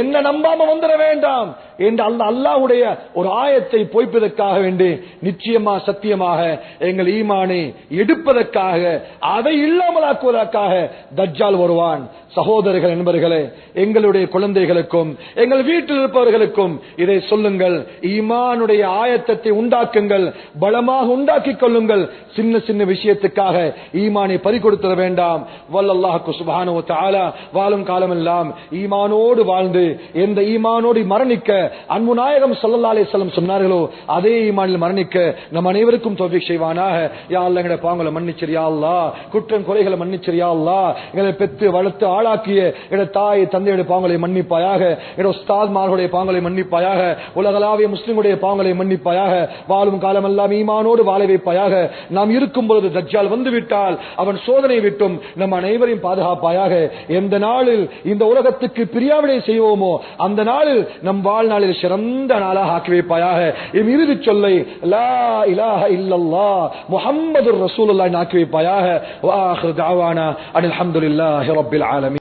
என்ன நம்பாம வந்துட வேண்டாம் என்று அல்லாஹ்வுடைய ஒரு ஆயத்தை பொய்ப்பதற்காக வேண்டி நிச்சயமா சத்தியமாக எங்கள் ஈமானை எடுப்பதற்காக, அதை இல்லாமலாக்குவதற்காக தஜ்ஜால் வருவான். சகோதரர்கள், நண்பர்களே, எங்களுடைய குழந்தைகளுக்கும் எங்கள் வீட்டில் இருப்பவர்களுக்கும் இதை சொல்லுங்கள். ஈமானுடைய ஆயத்தத்தை உண்டாக்குங்கள், பலமாக உண்டாக்கிக் கொள்ளுங்கள். சின்ன சின்ன விஷயத்துக்காக ஈமானை பறிகொடுத்திட வேண்டாம். வல்லல்லாஹு சுப்ஹானஹு வ தஆலா வாழும் காலமெல்லாம் ஈமானோடு வாழ்ந்து எந்த ஈமானோடு மரணிக்க அன்பு நாயகம் ஸல்லல்லாஹு அலைஹி வஸல்லம் சொன்னார்களோ அதே ஈமானில் மரணிக்க நம் அனைவருக்கும் தௌஃபீக் செய்வானாக. யா அல்லாஹ், எங்களுடைய பாவங்களை மன்னிச்சிரு யா அல்லாஹ், குற்றம் குறைகளை மன்னிச்சிரு யா அல்லாஹ், எங்களை பெற்று வளர்த்து ஆளாக்கிய எங்களுடைய தாய் தந்தையுடைய பாவங்களை மன்னிப்பாயாக, எங்களுடைய உஸ்தாத்மார்களுடைய பாவங்களை மன்னிப்பாயாக, உலகளாவிய முஸ்லிமுடைய பாவங்களை மன்னிப்பாயாக. வாழும் காலமெல்லாம் ஈமானோடு வாழ வைப்பாயாக. நாம் இருக்கும் பொழுது தஜ்ஜால் வந்து விட்டால் அவன் சோதனை விட்டும் நம் அனைவரையும் பாதுகாப்பாயாக. எந்த நாளில் இந்த உலகத்துக்கு பிரியாவிடை செய்வோமோ அந்த நாளில் நம் வாழ்நாளில் சிறந்த நாளாக ஆக்கி வைப்பாயாக. என் இறுதி சொல்லை லா இலாஹ இல்லல்லாஹ் முஹம்மதுர் ரசூலுல்லாஹ் ஆக்கி வைப்பாயாக. வ ஆகிரு தஅவானா அல்ஹம்துலில்லாஹி ரப்பில் ஆலமீன்.